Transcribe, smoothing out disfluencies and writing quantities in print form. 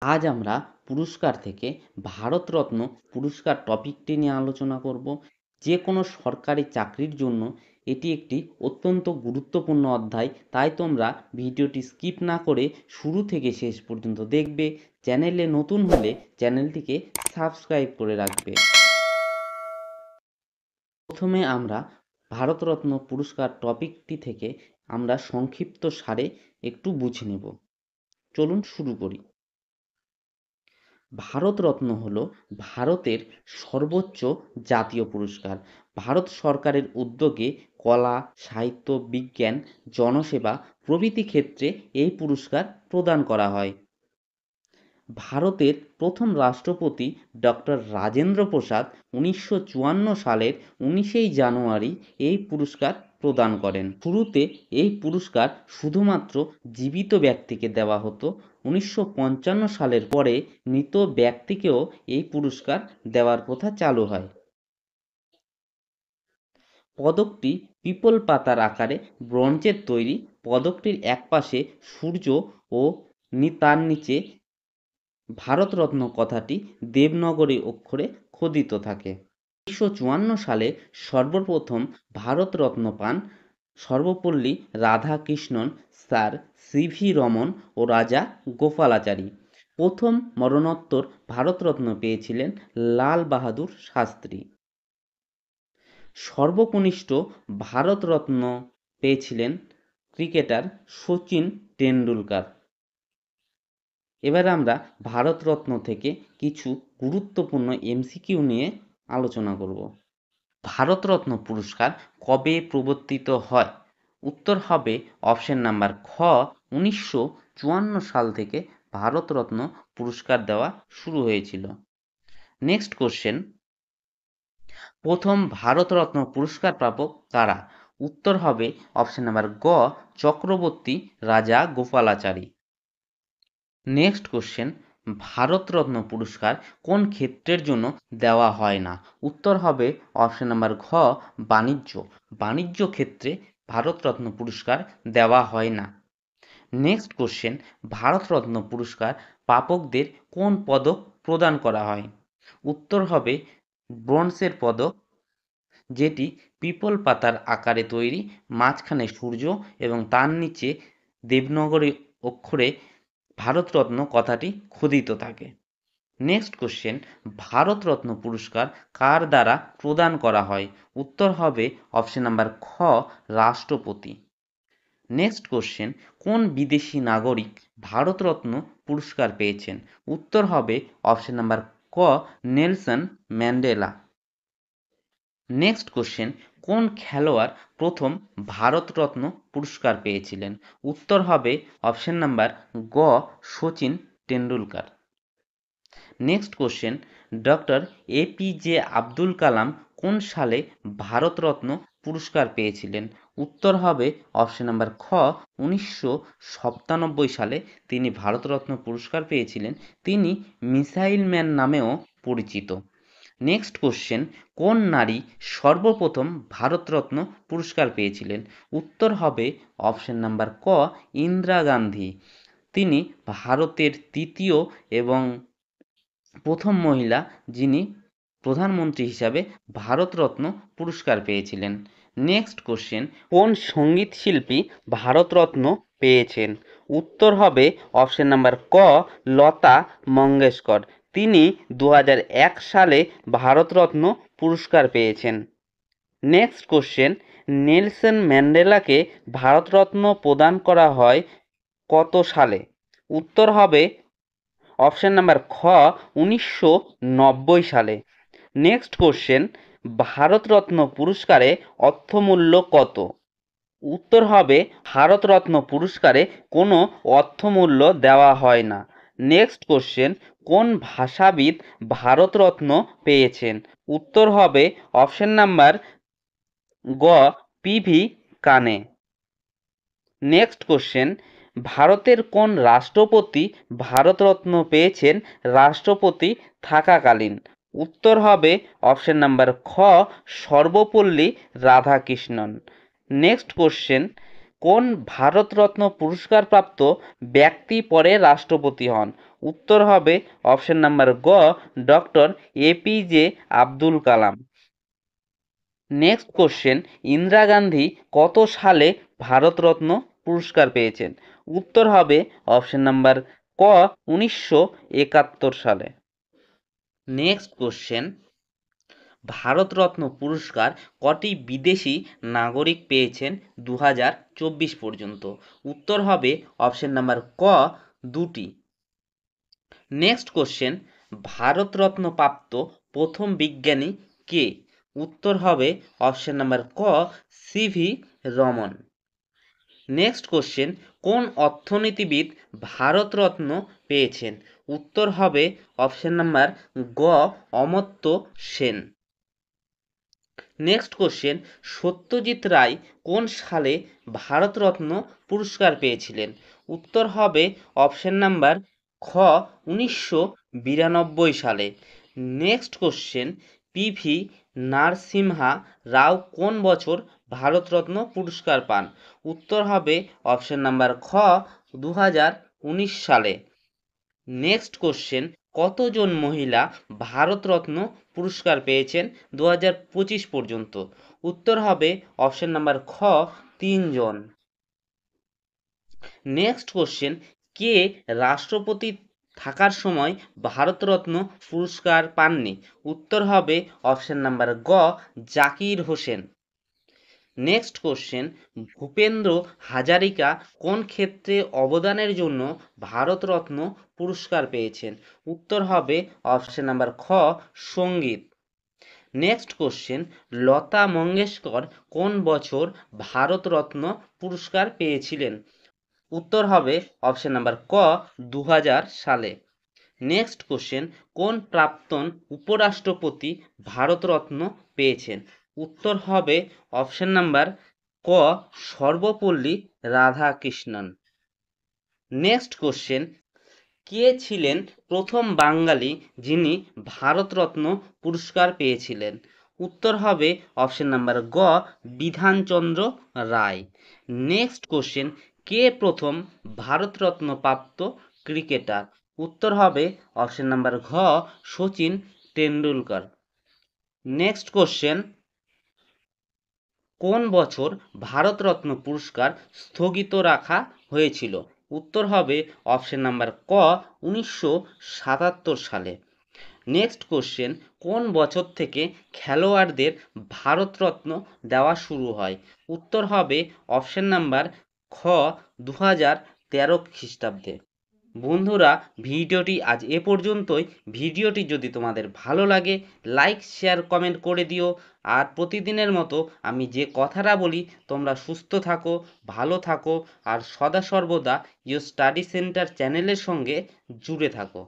আজ আমরা পুরস্কার থেকে ভারতরত্ন পুরস্কার টপিকটি নিয়ে আলোচনা করব। যে কোনো সরকারি চাকরির জন্য এটি একটি অত্যন্ত গুরুত্বপূর্ণ অধ্যায়, তাই তোমরা ভিডিওটি স্কিপ না করে শুরু থেকে শেষ পর্যন্ত দেখবে। চ্যানেলে নতুন হলে চ্যানেলটিকে সাবস্ক্রাইব করে রাখবে। প্রথমে আমরা ভারতরত্ন পুরস্কার টপিকটি থেকে আমরা সংক্ষিপ্ত সারে একটু বুঝে নেব। চলুন শুরু করি। ভারতরত্ন হল ভারতের সর্বোচ্চ জাতীয় পুরস্কার। ভারত সরকারের উদ্যোগে কলা, সাহিত্য, বিজ্ঞান, জনসেবা প্রভৃতি ক্ষেত্রে এই পুরস্কার প্রদান করা হয়। ভারতের প্রথম রাষ্ট্রপতি ডক্টর রাজেন্দ্র প্রসাদ 1954 সালের 19শে জানুয়ারি এই পুরস্কার প্রদান করেন। শুরুতে এই পুরস্কার শুধুমাত্র জীবিত ব্যক্তিকে দেওয়া হতো। 1955 সালের পরে মৃত ব্যক্তিকেও এই পুরস্কার দেওয়ার প্রথা চালু হয়। পদকটি পিপল পাতার আকারে ব্রোঞ্জের তৈরি। পদকটির একপাশে সূর্য ও তার নিচে ভারতরত্ন কথাটি দেবনাগরী অক্ষরে খোদিত থাকে। 1954 সালে সর্বপ্রথম ভারতরত্ন পান সর্বপল্লী রাধাকৃষ্ণন, স্যার সি.ভি. রমন ও রাজা গোপালাচারী। প্রথম মরণোত্তর ভারতরত্ন পেয়েছিলেন লাল বাহাদুর শাস্ত্রী। সর্বকনিষ্ঠ ভারতরত্ন পেয়েছিলেন ক্রিকেটার শচীন টেন্ডুলকার। এবার আমরা ভারতরত্ন থেকে কিছু গুরুত্বপূর্ণ এমসিকিউ নিয়ে আলোচনা করব। ভারতরত্ন পুরস্কার কবে প্রবর্তিত হয়? উত্তর হবে অপশন নাম্বার খ, 1954 সাল থেকে ভারতরত্ন পুরস্কার দেওয়া শুরু হয়েছিল। নেক্সট কোশ্চেন, প্রথম ভারতরত্ন পুরস্কার প্রাপক কারা? উত্তর হবে অপশন নাম্বার গ, চক্রবর্তী রাজা গোপালাচারী। নেক্সট কোশ্চেন, ভারতরত্ন পুরস্কার কোন ক্ষেত্রের জন্য দেওয়া হয় না? উত্তর হবে অপশন নাম্বার ঘ, বাণিজ্য। বাণিজ্য ক্ষেত্রে ভারতরত্ন পুরস্কার দেওয়া হয় না। নেক্সট কোশ্চেন, ভারতরত্ন পুরস্কার প্রাপকদের কোন পদক প্রদান করা হয়? উত্তর হবে ব্রোঞ্জের পদক, যেটি পিপল পাতার আকারে তৈরি, মাঝখানে সূর্য এবং তার নিচে দেবনাগরী অক্ষরে ভারতরত্ন কথাটি খোদিত থাকে। নেক্সট কোশ্চেন, ভারতরত্ন পুরস্কার কার দ্বারা প্রদান করা হয়? উত্তর হবে অপশন নাম্বার খ, রাষ্ট্রপতি। নেক্সট কোশ্চেন, কোন বিদেশি নাগরিক ভারতরত্ন পুরস্কার পেয়েছেন? উত্তর হবে অপশন নাম্বার ক, নেলসন ম্যান্ডেলা। নেক্সট কোশ্চেন, কোন খেলোয়াড় প্রথম ভারতরত্ন পুরস্কার পেয়েছিলেন? উত্তর হবে অপশন নাম্বার গ, Sachin Tendulkar. Next question, doctor APJ Abdul Kalam কোন সালে ভারতরত্ন পুরস্কার পেয়েছিলেন? উত্তর হবে অপশন নাম্বার খ, 1997 সালে তিনি ভারতরত্ন পুরস্কার পেয়েছিলেন। তিনি মিসাইল ম্যান নামেও পরিচিত। নেক্সট কোশ্চেন, কোন নারী সর্বপ্রথম ভারতরত্ন পুরস্কার পেয়েছিলেন? উত্তর হবে অপশন নাম্বার ক, ইন্দিরা গান্ধী। তিনি ভারতের তৃতীয় এবং প্রথম মহিলা যিনি প্রধানমন্ত্রী হিসাবে ভারতরত্ন পুরস্কার পেয়েছিলেন। নেক্সট কোশ্চেন, কোন সঙ্গীত শিল্পী ভারতরত্ন পেয়েছেন? উত্তর হবে অপশন নাম্বার ক, লতা মঙ্গেশকর। তিনি 2001 সালে ভারতরত্ন পুরস্কার পেয়েছেন। নেক্সট কোশ্চেন, নেলসন ম্যান্ডেলাকে ভারতরত্ন প্রদান করা হয় কত সালে? উত্তর হবে অপশন নাম্বার খ, 1990 সালে। নেক্সট কোশ্চেন, ভারতরত্ন পুরস্কারে অর্থমূল্য কত? উত্তর হবে ভারতরত্ন পুরস্কারে কোনো অর্থমূল্য দেওয়া হয় না। নেক্সট কোশ্চেন, কোন ভাষাবিদ ভারতরত্ন পেয়েছেন? উত্তর হবে অপশন নাম্বার গ, পি.ভি. কানে। নেক্সট কোশ্চেন, ভারতের কোন রাষ্ট্রপতি ভারতরত্ন পেয়েছেন রাষ্ট্রপতি থাকাকালীন? উত্তর হবে অপশন নাম্বার খ, সর্বপল্লী রাধাকৃষ্ণন। নেক্সট কোশ্চেন, কোন ভারতরত্ন পুরস্কারপ্রাপ্ত ব্যক্তি পরে রাষ্ট্রপতি হন? উত্তর হবে অপশন নাম্বার গ, ডক্টর এপিজে আব্দুল কালাম। নেক্সট কোশ্চেন, ইন্দিরা গান্ধী কত সালে ভারতরত্ন পুরস্কার পেয়েছেন? উত্তর হবে অপশন নাম্বার ক, 1971 সালে। নেক্সট কোশ্চেন, ভারতরত্ন পুরস্কার কটি বিদেশি নাগরিক পেয়েছেন 2024 পর্যন্ত? উত্তর হবে অপশন নাম্বার ক, 2টি। নেক্সট কোশ্চেন, ভারতরত্ন প্রাপ্ত প্রথম বিজ্ঞানী কে? উত্তর হবে অপশন নাম্বার ক, সিভি রমন। নেক্সট কোশ্চেন, কোন অর্থনীতিবিদ ভারতরত্ন পেয়েছেন? উত্তর হবে অপশন নাম্বার গ, অমর্ত্য সেন। নেক্সট কোশ্চেন, সত্যজিৎ রায় কোন সালে ভারতরত্ন পুরস্কার পেয়েছিলেন? উত্তর হবে অপশন নাম্বার খ, 1992 সালে। নেক্সট কোশ্চেন, পিভি নরসিমহা রাও কোন বছর ভারতরত্ন পুরস্কার পান? উত্তর হবে অপশন নাম্বার খ, 2019 সালে। নেক্সট কোশ্চেন, কতজন মহিলা ভারতরত্ন পুরস্কার পেয়েছেন 2025 পর্যন্ত? উত্তর হবে অপশন নাম্বার খ, 3 জন। নেক্সট কোশ্চেন, কে রাষ্ট্রপতি থাকার সময় ভারতরত্ন পুরস্কার পাননি? উত্তর হবে অপশন নাম্বার গ, জাকির হোসেন। নেক্সট কোশ্চেন, ভূপেন্দ্র হাজারিকা কোন ক্ষেত্রে অবদানের জন্য ভারতরত্ন পুরস্কার পেয়েছেন? উত্তর হবে অপশন নাম্বার খ, সঙ্গীত। নেক্সট কোশ্চেন, লতা মঙ্গেশকর কোন বছর ভারতরত্ন পুরস্কার পেয়েছিলেন? উত্তর হবে অপশন নাম্বার ক, 2000 সালে। নেক্সট কোশ্চেন, কোন প্রাক্তন উপরাষ্ট্রপতি ভারতরত্ন পেয়েছেন? উত্তর হবে অপশন নাম্বার ক, সর্বপল্লী রাধাকৃষ্ণন। নেক্সট কোশ্চেন, কে ছিলেন প্রথম বাঙালি যিনি ভারতরত্ন পুরস্কার পেয়েছিলেন? উত্তর হবে অপশন নাম্বার গ, বিধানচন্দ্র রায়। নেক্সট কোশ্চেন, কে প্রথম ভারতরত্ন প্রাপ্ত ক্রিকেটার? উত্তর হবে অপশন নাম্বার ঘ, সচিন তেন্ডুলকর। নেক্সট কোশ্চেন, কোন বছর ভারতরত্ন পুরস্কার স্থগিত রাখা হয়েছিল? উত্তর হবে অপশন নাম্বার ক, 1977 সালে। নেক্সট কোশ্চেন, কোন বছর থেকে খেলোয়াড়দের ভারতরত্ন দেওয়া শুরু হয়? উত্তর হবে অপশন নাম্বার খ, 2013 খ্রিস্টাব্দে। বন্ধুরা, ভিডিওটি আজ এ পর্যন্তই। ভিডিওটি যদি তোমাদের ভালো লাগে লাইক শেয়ার কমেন্ট করে দিও। আর প্রতিদিনের মতো আমি যে কথাটা বলি তোমরা সুস্থ থাকো, ভালো থাকো আর সদা সর্বদা ইয়োর স্টাডি সেন্টার চ্যানেলের সঙ্গে জুড়ে থাকো।